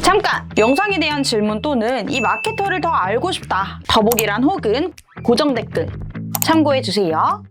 잠깐! 영상에 대한 질문 또는 이 마케터를 더 알고 싶다. 더보기란 혹은 고정 댓글 참고해주세요.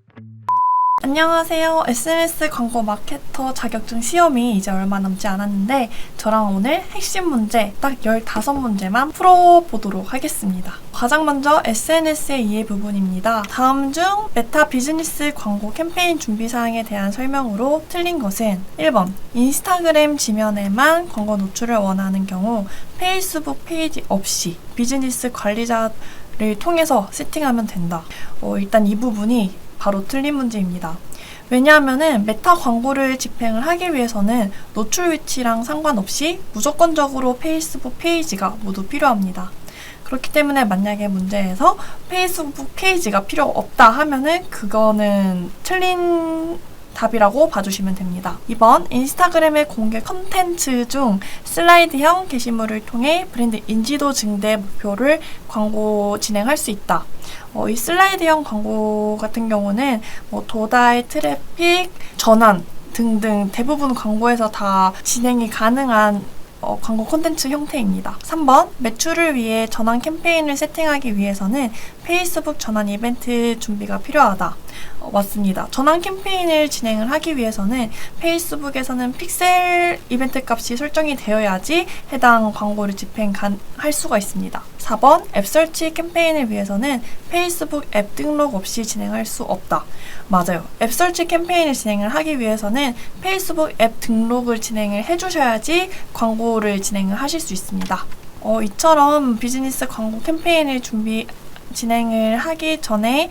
안녕하세요. SNS 광고 마케터 자격증 시험이 이제 얼마 남지 않았는데 저랑 오늘 핵심 문제 딱 15문제만 풀어보도록 하겠습니다. 가장 먼저 SNS의 이해 부분입니다. 다음 중 메타 비즈니스 광고 캠페인 준비 사항에 대한 설명으로 틀린 것은 1번 인스타그램 지면에만 광고 노출을 원하는 경우 페이스북 페이지 없이 비즈니스 관리자를 통해서 세팅하면 된다. 일단 이 부분이 바로 틀린 문제입니다. 왜냐하면은 메타 광고를 집행을 하기 위해서는 노출 위치랑 상관없이 무조건적으로 페이스북 페이지가 모두 필요합니다. 그렇기 때문에 만약에 문제에서 페이스북 페이지가 필요 없다 하면은 그거는 틀린 답이라고 봐주시면 됩니다. 2번 인스타그램의 공개 컨텐츠 중 슬라이드형 게시물을 통해 브랜드 인지도 증대 목표를 광고 진행할 수 있다. 이 슬라이드형 광고 같은 경우는 도달, 트래픽, 전환 등등 대부분 광고에서 다 진행이 가능한 광고 콘텐츠 형태입니다. 3번 매출을 위해 전환 캠페인을 세팅하기 위해서는 페이스북 전환 이벤트 준비가 필요하다. 맞습니다. 전환 캠페인을 진행을 하기 위해서는 페이스북에서는 픽셀 이벤트 값이 설정이 되어야지 해당 광고를 집행할 수가 있습니다. 4번 앱 설치 캠페인을 위해서는 페이스북 앱 등록 없이 진행할 수 없다. 맞아요. 앱 설치 캠페인을 진행을 하기 위해서는 페이스북 앱 등록을 진행을 해주셔야지 광고를 진행을 하실 수 있습니다. 이처럼 비즈니스 광고 캠페인을 진행을 하기 전에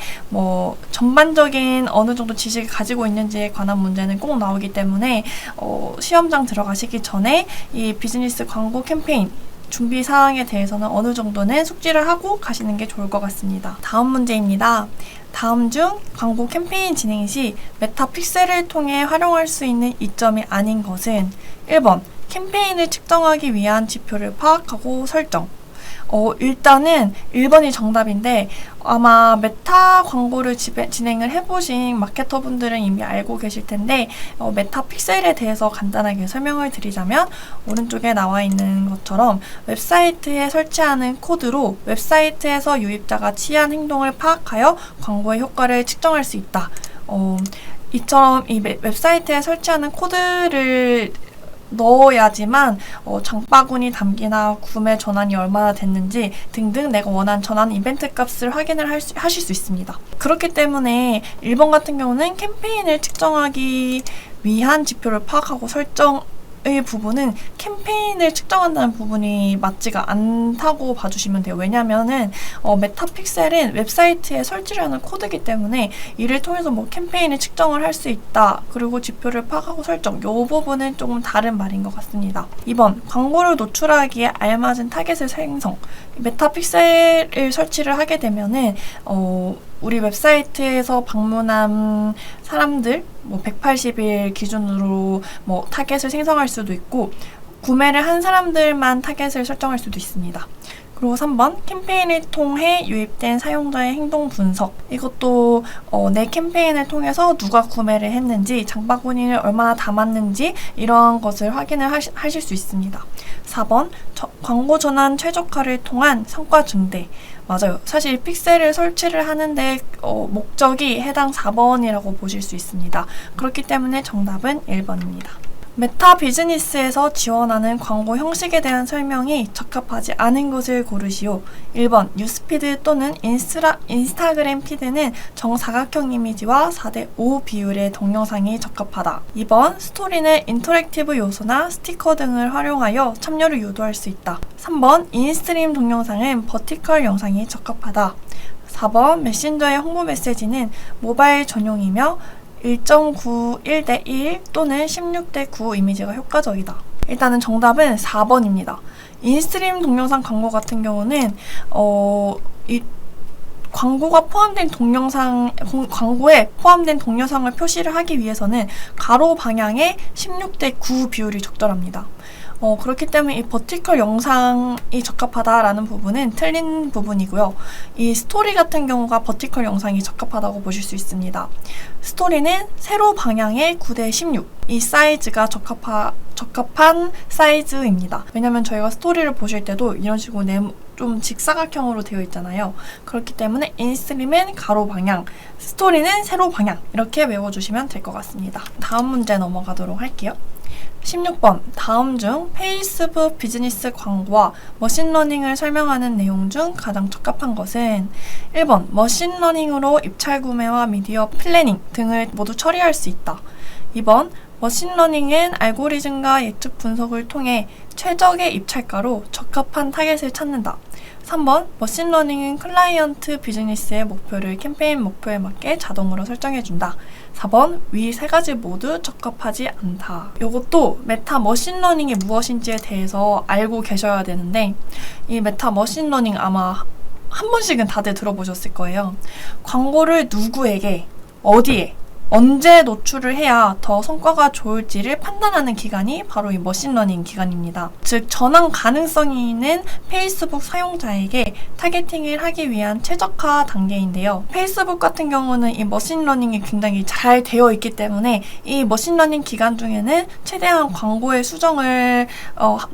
전반적인 어느 정도 지식을 가지고 있는지에 관한 문제는 꼭 나오기 때문에 시험장 들어가시기 전에 이 비즈니스 광고 캠페인 준비 사항에 대해서는 어느 정도는 숙지를 하고 가시는 게 좋을 것 같습니다. 다음 문제입니다. 다음 중 광고 캠페인 진행 시 메타 픽셀을 통해 활용할 수 있는 이점이 아닌 것은 1번 캠페인을 측정하기 위한 지표를 파악하고 설정. 일단은 1번이 정답인데 아마 메타 광고를 진행을 해보신 마케터분들은 이미 알고 계실 텐데 메타 픽셀에 대해서 간단하게 설명을 드리자면 오른쪽에 나와 있는 것처럼 웹사이트에 설치하는 코드로 웹사이트에서 유입자가 취한 행동을 파악하여 광고의 효과를 측정할 수 있다. 이처럼 이 웹사이트에 설치하는 코드를 넣어야지만 장바구니 담기나 구매 전환이 얼마나 됐는지 등등 내가 원하는 전환 이벤트 값을 확인을 하실 수 있습니다. 그렇기 때문에 1번 같은 경우는 캠페인을 측정하기 위한 지표를 파악하고 설정의 부분은 캠페인을 측정한다는 부분이 맞지가 않다고 봐주시면 돼요. 왜냐면은 메타픽셀은 웹사이트에 설치를 하는 코드이기 때문에 이를 통해서 캠페인을 측정을 할 수 있다. 그리고 지표를 파악하고 설정. 이 부분은 조금 다른 말인 것 같습니다. 2번 광고를 노출하기에 알맞은 타겟을 생성. 메타픽셀을 설치를 하게 되면은 우리 웹사이트에서 방문한 사람들 180일 기준으로 타겟을 생성할 수도 있고 구매를 한 사람들만 타겟을 설정할 수도 있습니다. 그리고 3번 캠페인을 통해 유입된 사용자의 행동 분석. 이것도 내 캠페인을 통해서 누가 구매를 했는지 장바구니를 얼마나 담았는지 이러한 것을 확인을 하실 수 있습니다. 4번 광고 전환 최적화를 통한 성과 증대. 맞아요. 사실 픽셀을 설치를 하는데 목적이 해당 4번이라고 보실 수 있습니다. 그렇기 때문에 정답은 1번입니다. 메타 비즈니스에서 지원하는 광고 형식에 대한 설명이 적합하지 않은 것을 고르시오. 1번 뉴스피드 또는 인스타그램 피드는 정사각형 이미지와 4:5 비율의 동영상이 적합하다. 2번 스토리는 인터랙티브 요소나 스티커 등을 활용하여 참여를 유도할 수 있다. 3번 인스트림 동영상은 버티컬 영상이 적합하다. 4번 메신저의 홍보 메시지는 모바일 전용이며 1.91:1 또는 16:9 이미지가 효과적이다. 일단은 정답은 4번입니다. 인스트림 동영상 광고 같은 경우는 이 광고에 포함된 동영상을 표시를 하기 위해서는 가로 방향의 16:9 비율이 적절합니다. 그렇기 때문에 이 버티컬 영상이 적합하다라는 부분은 틀린 부분이고요. 이 스토리 같은 경우가 버티컬 영상이 적합하다고 보실 수 있습니다. 스토리는 세로 방향의 9:16 이 사이즈가 적합한 사이즈입니다. 왜냐면 저희가 스토리를 보실 때도 이런 식으로 좀 직사각형으로 되어 있잖아요. 그렇기 때문에 인스트림은 가로 방향, 스토리는 세로 방향 이렇게 외워주시면 될 것 같습니다. 다음 문제 넘어가도록 할게요. 16번. 다음 중 페이스북 비즈니스 광고와 머신러닝을 설명하는 내용 중 가장 적합한 것은 1번. 머신러닝으로 입찰 구매와 미디어 플래닝 등을 모두 처리할 수 있다. 2번. 머신러닝은 알고리즘과 예측 분석을 통해 최적의 입찰가로 적합한 타겟을 찾는다. 3번. 머신러닝은 클라이언트 비즈니스의 목표를 캠페인 목표에 맞게 자동으로 설정해준다. 4번. 위 세 가지 모두 적합하지 않다. 이것도 메타 머신러닝이 무엇인지에 대해서 알고 계셔야 되는데 이 메타 머신러닝 아마 한 번씩은 다들 들어보셨을 거예요. 광고를 누구에게, 어디에, 언제 노출을 해야 더 성과가 좋을지를 판단하는 기간이 바로 이 머신러닝 기간입니다. 즉 전환 가능성이 있는 페이스북 사용자에게 타겟팅을 하기 위한 최적화 단계인데요. 페이스북 같은 경우는 이 머신러닝이 굉장히 잘 되어 있기 때문에 이 머신러닝 기간 중에는 최대한 광고의 수정을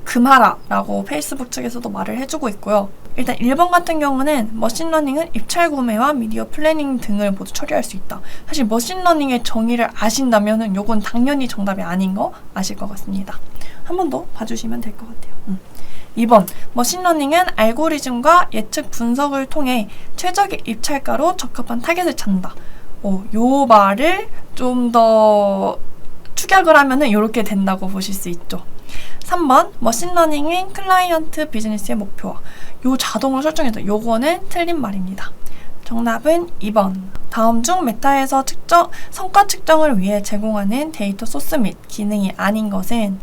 금하라 라고 페이스북 측에서도 말을 해주고 있고요. 일단 1번 같은 경우는 머신러닝은 입찰 구매와 미디어 플래닝 등을 모두 처리할 수 있다. 사실 머신러닝의 정의를 아신다면 이건 당연히 정답이 아닌 거 아실 것 같습니다. 한 번 더 봐주시면 될 것 같아요. 2번. 머신러닝은 알고리즘과 예측 분석을 통해 최적의 입찰가로 적합한 타겟을 찾는다. 요 말을 좀 더 축약을 하면 이렇게 된다고 보실 수 있죠. 3번. 머신러닝은 클라이언트 비즈니스의 목표와 요 자동으로 설정해서 요거는 틀린 말입니다. 정답은 2번. 다음 중 메타에서 성과 측정을 위해 제공하는 데이터 소스 및 기능이 아닌 것은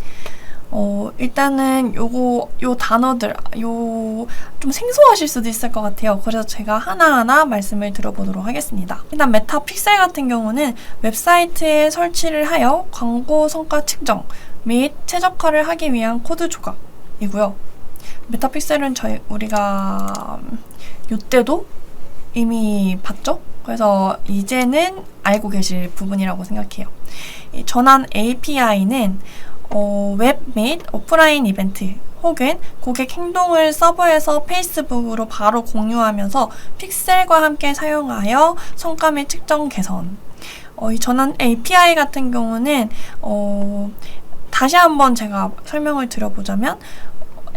일단은 요 단어들 좀 생소하실 수도 있을 것 같아요. 그래서 제가 하나하나 말씀을 드려보도록 하겠습니다. 일단 메타 픽셀 같은 경우는 웹사이트에 설치를 하여 광고 성과 측정 및 최적화를 하기 위한 코드 조각이고요. 메타픽셀은 우리가 이때도 이미 봤죠? 그래서 이제는 알고 계실 부분이라고 생각해요. 이 전환 API는 웹 및 오프라인 이벤트 혹은 고객 행동을 서버에서 페이스북으로 바로 공유하면서 픽셀과 함께 사용하여 성과 및 측정 개선. 이 전환 API 같은 경우는 다시 한번 제가 설명을 드려보자면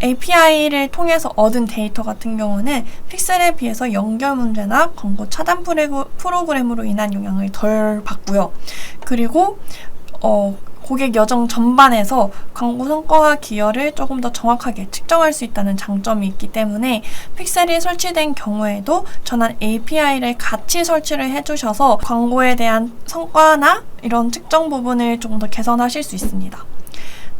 API를 통해서 얻은 데이터 같은 경우는 픽셀에 비해서 연결 문제나 광고 차단 프로그램으로 인한 영향을 덜 받고요. 그리고 고객 여정 전반에서 광고 성과와 기여를 조금 더 정확하게 측정할 수 있다는 장점이 있기 때문에 픽셀이 설치된 경우에도 전환 API를 같이 설치를 해주셔서 광고에 대한 성과나 이런 측정 부분을 조금 더 개선하실 수 있습니다.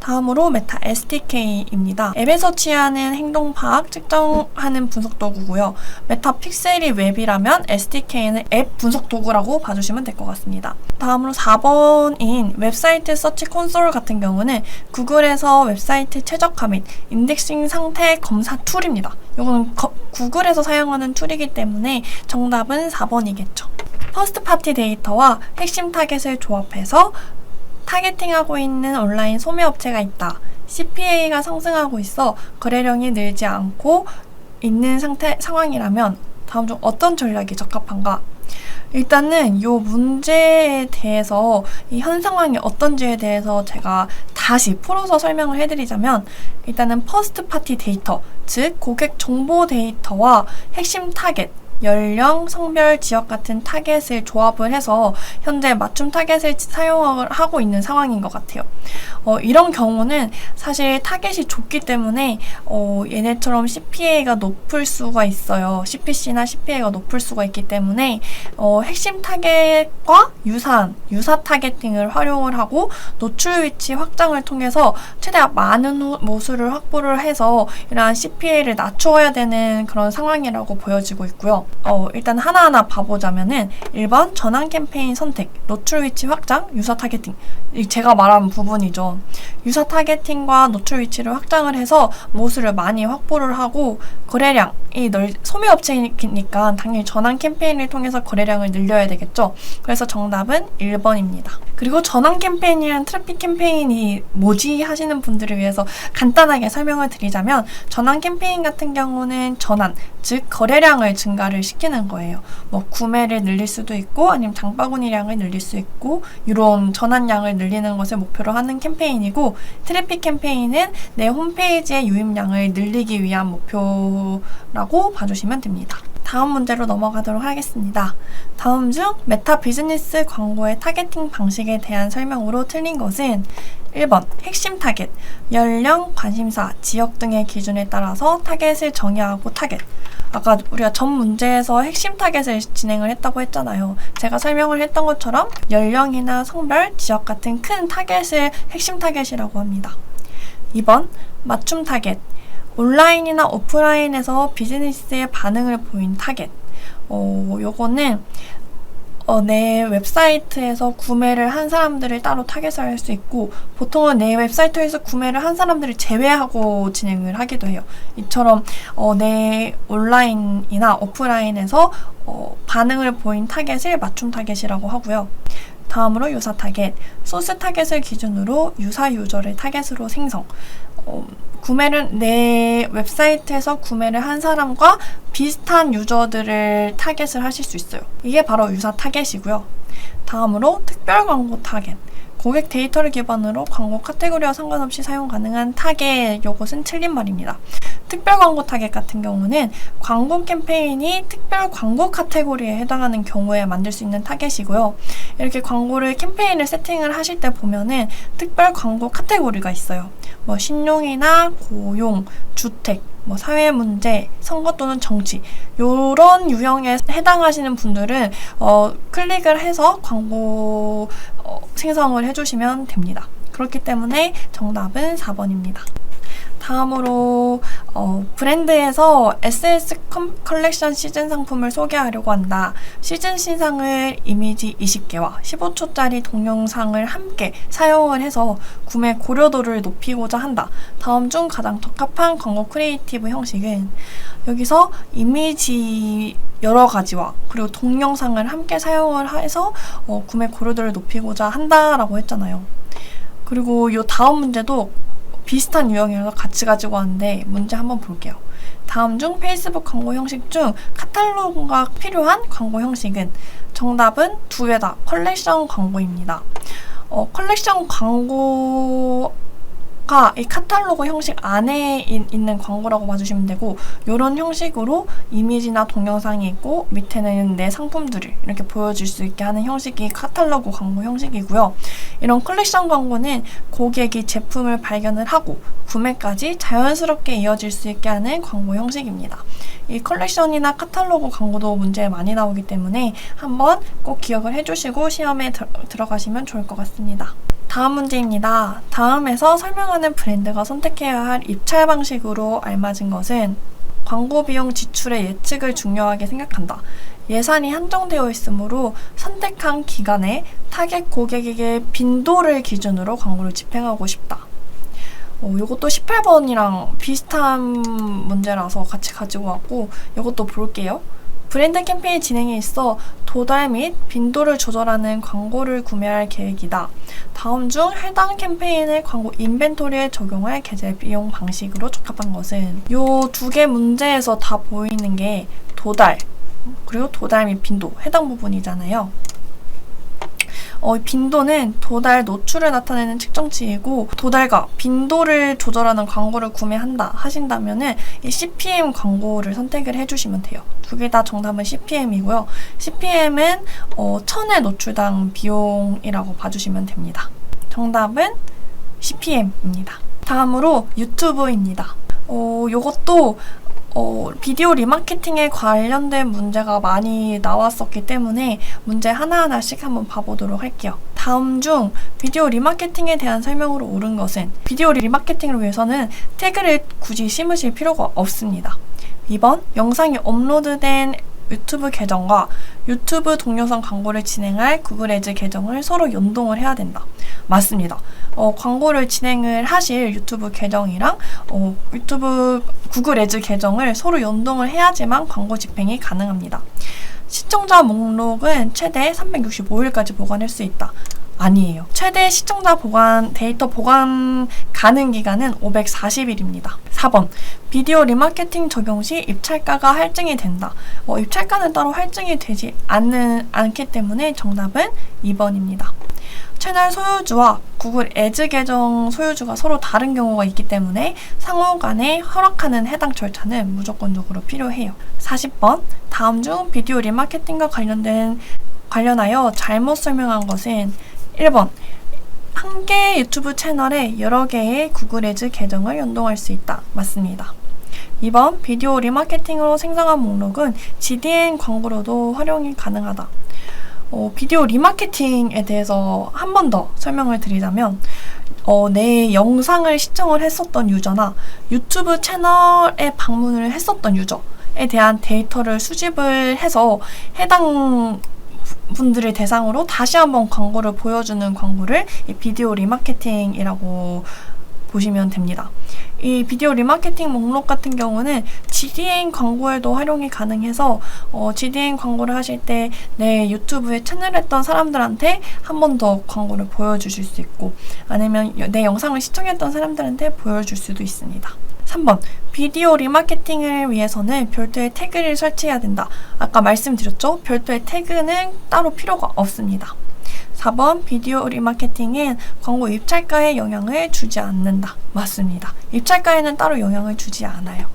다음으로 메타 SDK입니다. 앱에서 취하는 행동 파악, 측정하는 분석 도구고요. 메타 픽셀이 웹이라면 SDK는 앱 분석 도구라고 봐주시면 될 것 같습니다. 다음으로 4번인 웹사이트 서치 콘솔 같은 경우는 구글에서 웹사이트 최적화 및 인덱싱 상태 검사 툴입니다. 이건 구글에서 사용하는 툴이기 때문에 정답은 4번이겠죠. 퍼스트 파티 데이터와 핵심 타겟을 조합해서 타겟팅하고 있는 온라인 소매업체가 있다. CPA가 상승하고 있어 거래량이 늘지 않고 있는 상황이라면 다음 중 어떤 전략이 적합한가? 일단은 이 문제에 대해서 이 현 상황이 어떤지에 대해서 제가 다시 풀어서 설명을 해드리자면 일단은 퍼스트 파티 데이터, 즉 고객 정보 데이터와 핵심 타겟, 연령, 성별, 지역 같은 타겟을 조합을 해서 현재 맞춤 타겟을 사용을 하고 있는 상황인 것 같아요. 이런 경우는 사실 타겟이 좁기 때문에 얘네처럼 CPA가 높을 수가 있어요. CPC나 CPA가 높을 수가 있기 때문에 핵심 타겟과 유사 타겟팅을 활용을 하고 노출 위치 확장을 통해서 최대한 많은 모수를 확보를 해서 이러한 CPA를 낮춰야 되는 그런 상황이라고 보여지고 있고요. 일단 하나하나 봐보자면은 1번 전환 캠페인 선택, 노출 위치 확장, 유사 타겟팅. 제가 말한 부분이죠. 유사 타겟팅과 노출 위치를 확장을 해서 모수를 많이 확보를 하고 거래량이 소매업체니까 당연히 전환 캠페인을 통해서 거래량을 늘려야 되겠죠. 그래서 정답은 1번입니다. 그리고 전환 캠페인이랑 트래픽 캠페인이 뭐지 하시는 분들을 위해서 간단하게 설명을 드리자면 전환 캠페인 같은 경우는 전환, 즉 거래량을 증가를 시키는 거예요. 뭐 구매를 늘릴 수도 있고 아니면 장바구니량을 늘릴 수 있고 이런 전환량을 늘리는 것을 목표로 하는 캠페인이고 트래픽 캠페인은 내 홈페이지의 유입량을 늘리기 위한 목표라고 봐주시면 됩니다. 다음 문제로 넘어가도록 하겠습니다. 다음 중 메타 비즈니스 광고의 타겟팅 방식에 대한 설명으로 틀린 것은 1번 핵심 타겟, 연령, 관심사, 지역 등의 기준에 따라서 타겟을 정의하고 타겟. 아까 우리가 전 문제에서 핵심 타겟을 진행을 했다고 했잖아요. 제가 설명을 했던 것처럼 연령이나 성별, 지역 같은 큰 타겟을 핵심 타겟이라고 합니다. 2번 맞춤 타겟, 온라인이나 오프라인에서 비즈니스의 반응을 보인 타겟. 요거는 내 웹사이트에서 구매를 한 사람들을 따로 타겟을 할 수 있고 보통은 내 웹사이트에서 구매를 한 사람들을 제외하고 진행을 하기도 해요. 이처럼 내 온라인이나 오프라인에서 반응을 보인 타겟을 맞춤 타겟이라고 하고요. 다음으로 유사 타겟, 소스 타겟을 기준으로 유사 유저를 타겟으로 생성. 구매를 내 웹사이트에서 구매를 한 사람과 비슷한 유저들을 타겟을 하실 수 있어요. 이게 바로 유사 타겟이고요. 다음으로 특별 광고 타겟. 고객 데이터를 기반으로 광고 카테고리와 상관없이 사용 가능한 타겟. 요것은 틀린 말입니다. 특별 광고 타겟 같은 경우는 광고 캠페인이 특별 광고 카테고리에 해당하는 경우에 만들 수 있는 타겟이고요. 이렇게 광고를 캠페인을 세팅을 하실 때 보면은 특별 광고 카테고리가 있어요. 뭐 신용이나 고용, 주택, 뭐 사회 문제, 선거 또는 정치 요런 유형에 해당하시는 분들은 클릭을 해서 광고 생성을 해주시면 됩니다. 그렇기 때문에 정답은 4번입니다. 다음으로 브랜드에서 SS 컬렉션 시즌 상품을 소개하려고 한다. 시즌 신상을 이미지 20개와 15초짜리 동영상을 함께 사용을 해서 구매 고려도를 높이고자 한다. 다음 중 가장 적합한 광고 크리에이티브 형식은 여기서 이미지 여러 가지와 그리고 동영상을 함께 사용을 해서 구매 고려도를 높이고자 한다라고 했잖아요. 그리고 이 다음 문제도 비슷한 유형이라서 같이 가지고 왔는데 문제 한번 볼게요. 다음 중 페이스북 광고 형식 중 카탈로그가 필요한 광고 형식은 정답은 두 개 다 컬렉션 광고입니다. 컬렉션 광고가 이 카탈로그 형식 안에 있는 광고라고 봐주시면 되고 이런 형식으로 이미지나 동영상이 있고 밑에는 내 상품들을 이렇게 보여줄 수 있게 하는 형식이 카탈로그 광고 형식이고요. 이런 컬렉션 광고는 고객이 제품을 발견을 하고 구매까지 자연스럽게 이어질 수 있게 하는 광고 형식입니다. 이 컬렉션이나 카탈로그 광고도 문제에 많이 나오기 때문에 한번 꼭 기억을 해주시고 시험에 들어가시면 좋을 것 같습니다. 다음 문제입니다. 다음에서 설명하는 브랜드가 선택해야 할 입찰 방식으로 알맞은 것은 광고 비용 지출의 예측을 중요하게 생각한다. 예산이 한정되어 있으므로 선택한 기간에 타겟 고객에게 빈도를 기준으로 광고를 집행하고 싶다. 이것도 18번이랑 비슷한 문제라서 같이 가지고 왔고 이것도 볼게요. 브랜드 캠페인 진행에 있어 도달 및 빈도를 조절하는 광고를 구매할 계획이다. 다음 중 해당 캠페인의 광고 인벤토리에 적용할 계절 비용 방식으로 적합한 것은 이 두 개 문제에서 다 보이는 게 도달 그리고 도달 및 빈도 해당 부분이잖아요. 빈도는 도달 노출을 나타내는 측정치이고 도달과 빈도를 조절하는 광고를 구매한다 하신다면은 이 CPM 광고를 선택을 해주시면 돼요. 두 개 다 정답은 CPM이고요. CPM은 1000회 노출당 비용이라고 봐주시면 됩니다. 정답은 CPM입니다. 다음으로 유튜브입니다. 요것도 비디오 리마케팅에 관련된 문제가 많이 나왔었기 때문에 문제 하나하나씩 한번 봐보도록 할게요. 다음 중 비디오 리마케팅에 대한 설명으로 옳은 것은 비디오 리마케팅을 위해서는 태그를 굳이 심으실 필요가 없습니다. 2번 영상이 업로드된 유튜브 계정과 유튜브 동영상 광고를 진행할 구글 애즈 계정을 서로 연동을 해야 된다. 맞습니다. 광고를 진행을 하실 유튜브 계정이랑 유튜브 구글 애즈 계정을 서로 연동을 해야지만 광고 집행이 가능합니다. 시청자 목록은 최대 365일까지 보관할 수 있다. 아니에요. 최대 시청자 데이터 보관 가능 기간은 540일입니다. 4번, 비디오 리마케팅 적용 시 입찰가가 할증이 된다. 입찰가는 따로 할증이 되지 않기 때문에 정답은 2번입니다. 채널 소유주와 구글 애즈 계정 소유주가 서로 다른 경우가 있기 때문에 상호 간에 허락하는 해당 절차는 무조건적으로 필요해요. 40번, 다음 중 비디오 리마케팅과 관련하여 잘못 설명한 것은 1번, 한 개의 유튜브 채널에 여러 개의 구글 애즈 계정을 연동할 수 있다. 맞습니다. 2번, 비디오 리마케팅으로 생성한 목록은 GDN 광고로도 활용이 가능하다. 비디오 리마케팅에 대해서 한 번 더 설명을 드리자면 내 영상을 시청을 했었던 유저나 유튜브 채널에 방문을 했었던 유저에 대한 데이터를 수집을 해서 해당 분들을 대상으로 다시 한번 광고를 보여주는 광고를 이 비디오 리마케팅이라고 보시면 됩니다. 이 비디오 리마케팅 목록 같은 경우는 GDN 광고에도 활용이 가능해서 GDN 광고를 하실 때 내 유튜브에 채널했던 사람들한테 한 번 더 광고를 보여주실 수 있고 아니면 내 영상을 시청했던 사람들한테 보여줄 수도 있습니다. 3번, 비디오 리마케팅을 위해서는 별도의 태그를 설치해야 된다. 아까 말씀드렸죠? 별도의 태그는 따로 필요가 없습니다. 4번, 비디오 리마케팅은 광고 입찰가에 영향을 주지 않는다. 맞습니다. 입찰가에는 따로 영향을 주지 않아요.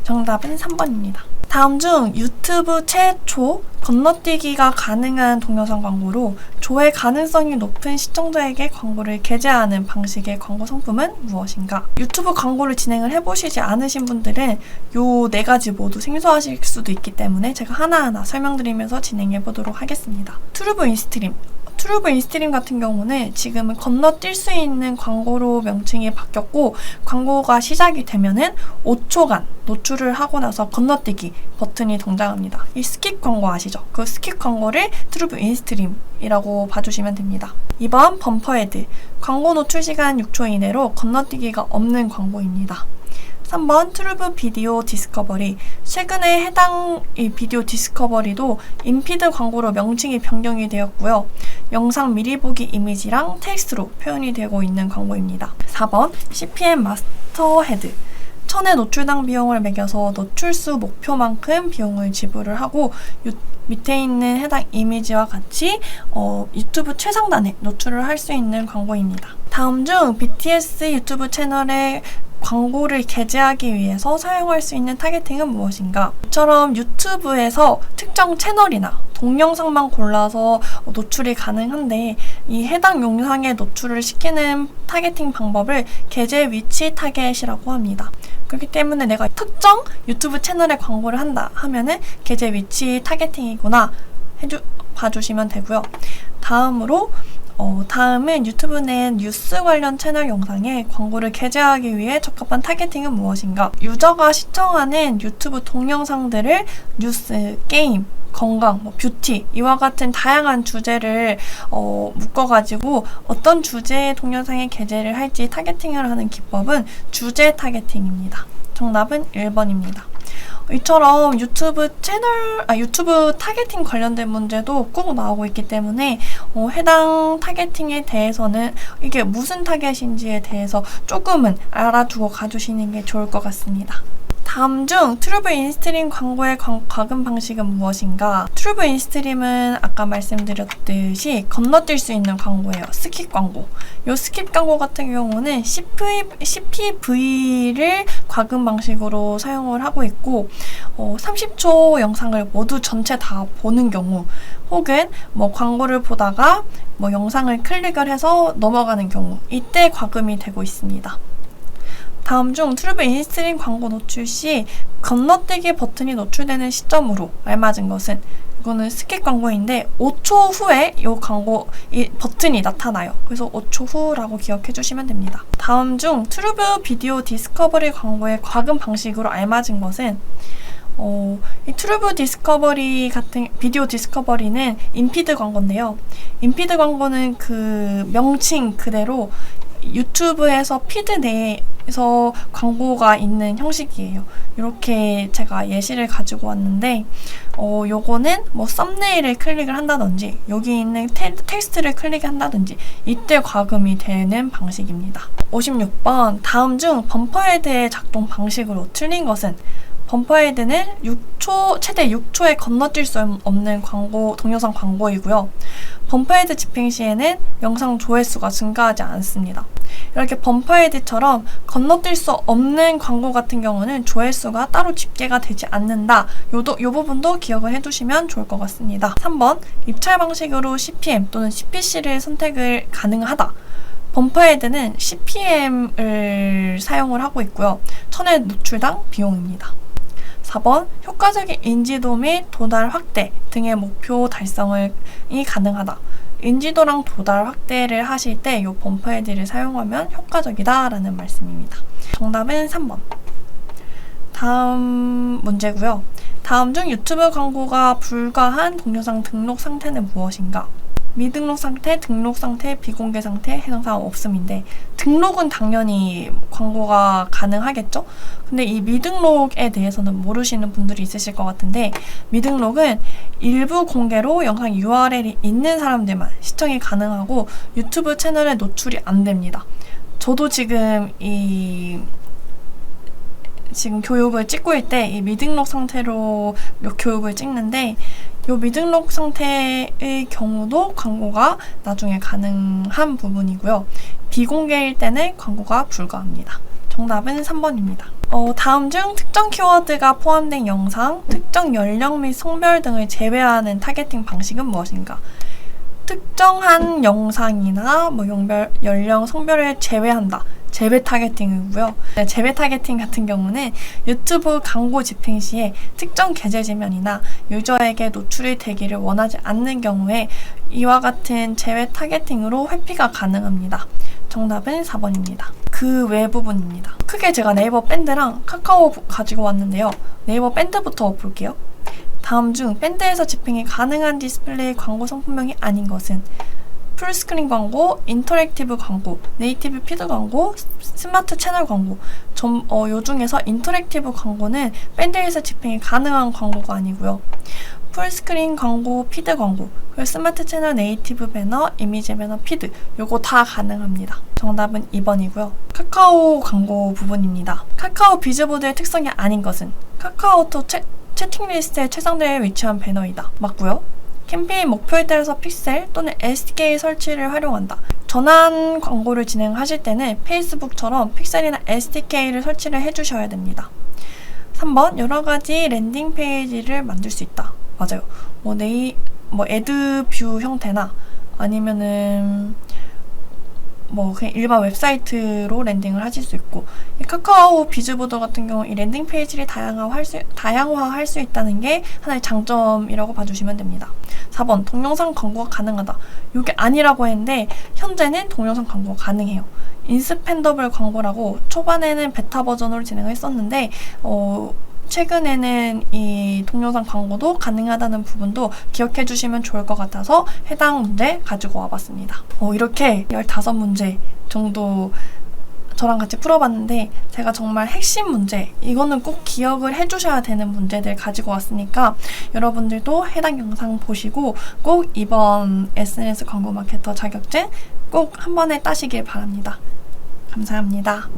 정답은 3번입니다. 다음 중 유튜브 최초 건너뛰기가 가능한 동영상 광고로 조회 가능성이 높은 시청자에게 광고를 게재하는 방식의 광고 상품은 무엇인가? 유튜브 광고를 진행을 해보시지 않으신 분들은 요 4가지 모두 생소하실 수도 있기 때문에 제가 하나하나 설명드리면서 진행해 보도록 하겠습니다. 트루브 인스트림 같은 경우는 지금은 건너뛸 수 있는 광고로 명칭이 바뀌었고 광고가 시작이 되면은 5초간 노출을 하고 나서 건너뛰기 버튼이 등장합니다. 이 스킵 광고 아시죠? 그 스킵 광고를 트루브 인스트림이라고 봐주시면 됩니다. 2번 범퍼헤드, 광고 노출 시간 6초 이내로 건너뛰기가 없는 광고입니다. 3번 트루브 비디오 디스커버리, 최근에 해당 이 비디오 디스커버리도 인피드 광고로 명칭이 변경이 되었고요. 영상 미리 보기 이미지랑 텍스트로 표현이 되고 있는 광고입니다. 4번 CPM 마스터헤드, 1000의 노출당 비용을 매겨서 노출수 목표만큼 비용을 지불을 하고 밑에 있는 해당 이미지와 같이 유튜브 최상단에 노출을 할 수 있는 광고입니다. 다음 중 BTS 유튜브 채널에 광고를 게재하기 위해서 사용할 수 있는 타겟팅은 무엇인가? 이처럼 유튜브에서 특정 채널이나 동영상만 골라서 노출이 가능한데 이 해당 영상에 노출을 시키는 타겟팅 방법을 게재 위치 타겟이라고 합니다. 그렇기 때문에 내가 특정 유튜브 채널에 광고를 한다 하면은 게재 위치 타겟팅이구나 봐주시면 되고요. 다음은 유튜브 내 뉴스 관련 채널 영상에 광고를 게재하기 위해 적합한 타겟팅은 무엇인가? 유저가 시청하는 유튜브 동영상들을 뉴스, 게임, 건강, 뷰티 이와 같은 다양한 주제를 묶어가지고 어떤 주제의 동영상에 게재를 할지 타겟팅을 하는 기법은 주제 타겟팅입니다. 정답은 1번입니다. 이처럼 유튜브 타겟팅 관련된 문제도 꼭 나오고 있기 때문에 해당 타겟팅에 대해서는 이게 무슨 타겟인지에 대해서 조금은 알아두고 가주시는 게 좋을 것 같습니다. 다음 중 트루브 인스트림 광고의 과금 방식은 무엇인가? 트루브 인스트림은 아까 말씀드렸듯이 건너뛸 수 있는 광고예요. 스킵 광고. 이 스킵 광고 같은 경우는 CPV를 과금 방식으로 사용을 하고 있고 30초 영상을 모두 전체 다 보는 경우 혹은 광고를 보다가 영상을 클릭을 해서 넘어가는 경우 이때 과금이 되고 있습니다. 다음 중 트루브 인스트림 광고 노출 시 건너뛰기 버튼이 노출되는 시점으로 알맞은 것은 이거는 스킵 광고인데 5초 후에 이 버튼이 나타나요. 그래서 5초 후라고 기억해 주시면 됩니다. 다음 중 트루브 비디오 디스커버리 광고의 과금 방식으로 알맞은 것은 이 트루브 디스커버리 같은 비디오 디스커버리는 인피드 광고인데요. 인피드 광고는 그 명칭 그대로 유튜브에서 피드 내에서 광고가 있는 형식이에요. 이렇게 제가 예시를 가지고 왔는데 요거는 뭐 썸네일을 클릭을 한다든지 여기 있는 텍스트를 클릭한다든지 이때 과금이 되는 방식입니다. 56번 다음 중 범퍼헤드의 작동 방식으로 틀린 것은 범퍼헤드는 최대 6초에 건너뛸 수 없는 동영상 광고이고요. 범퍼헤드 집행 시에는 영상 조회수가 증가하지 않습니다. 이렇게 범퍼헤드처럼 건너뛸 수 없는 광고 같은 경우는 조회수가 따로 집계가 되지 않는다. 요 부분도 기억을 해두시면 좋을 것 같습니다. 3번 입찰 방식으로 CPM 또는 CPC를 선택을 가능하다. 범퍼헤드는 CPM을 사용을 하고 있고요. 1000회 노출당 비용입니다. 4번 효과적인 인지도 및 도달 확대 등의 목표 달성이 가능하다. 인지도랑 도달 확대를 하실 때 이 범퍼헤드를 사용하면 효과적이다라는 말씀입니다. 정답은 3번. 다음 문제고요. 다음 중 유튜브 광고가 불가한 동영상 등록 상태는 무엇인가? 미등록 상태, 등록 상태, 비공개 상태, 해당 사항 없음인데 등록은 당연히 광고가 가능하겠죠? 근데 이 미등록에 대해서는 모르시는 분들이 있으실 것 같은데 미등록은 일부 공개로 영상 URL이 있는 사람들만 시청이 가능하고 유튜브 채널에 노출이 안 됩니다. 저도 지금 교육을 찍고 있을 때 이 미등록 상태로 교육을 찍는데 이 미등록 상태의 경우도 광고가 나중에 가능한 부분이고요. 비공개일 때는 광고가 불가합니다. 정답은 3번입니다. 다음 중 특정 키워드가 포함된 영상, 특정 연령 및 성별 등을 제외하는 타겟팅 방식은 무엇인가? 특정한 영상이나 연령, 성별을 제외한다. 재배 타겟팅이고요. 재배 타겟팅 같은 경우는 유튜브 광고 집행 시에 특정 계절 지면이나 유저에게 노출이 되기를 원하지 않는 경우에 이와 같은 재배 타겟팅으로 회피가 가능합니다. 정답은 4번입니다. 그 외 부분입니다. 크게 제가 네이버 밴드랑 카카오 가지고 왔는데요. 네이버 밴드부터 볼게요. 다음 중 밴드에서 집행이 가능한 디스플레이 광고 상품명이 아닌 것은 풀스크린 광고, 인터랙티브 광고, 네이티브 피드 광고, 스마트 채널 광고. 요 중에서 인터랙티브 광고는 밴드에서 집행이 가능한 광고가 아니고요. 풀스크린 광고, 피드 광고, 그리고 스마트 채널, 네이티브 배너, 이미지 배너, 피드 요거 다 가능합니다. 정답은 2번이고요. 카카오 광고 부분입니다. 카카오 비즈보드의 특성이 아닌 것은 카카오톡 채팅 리스트에 최상대에 위치한 배너이다. 맞고요. 캠페인 목표에 따라서 픽셀 또는 SDK 설치를 활용한다. 전환 광고를 진행하실 때는 페이스북처럼 픽셀이나 SDK를 설치를 해주셔야 됩니다. 3번 여러 가지 랜딩 페이지를 만들 수 있다. 맞아요. 애드뷰 형태나 아니면은 그냥 일반 웹사이트로 랜딩을 하실 수 있고 이 카카오 비즈보드 같은 경우 이 랜딩 페이지를 다양화할 수 있다는 게 하나의 장점이라고 봐주시면 됩니다. 4번 동영상 광고가 가능하다. 이게 아니라고 했는데 현재는 동영상 광고가 가능해요. 인스펜더블 광고라고 초반에는 베타 버전으로 진행을 했었는데 최근에는 이 동영상 광고도 가능하다는 부분도 기억해 주시면 좋을 것 같아서 해당 문제 가지고 와봤습니다. 이렇게 15문제 정도 저랑 같이 풀어봤는데 제가 정말 핵심 문제, 이거는 꼭 기억을 해주셔야 되는 문제들 가지고 왔으니까 여러분들도 해당 영상 보시고 꼭 이번 SNS 광고 마케터 자격증 꼭 한 번에 따시길 바랍니다. 감사합니다.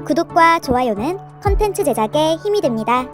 구독과 좋아요는 컨텐츠 제작에 힘이 됩니다.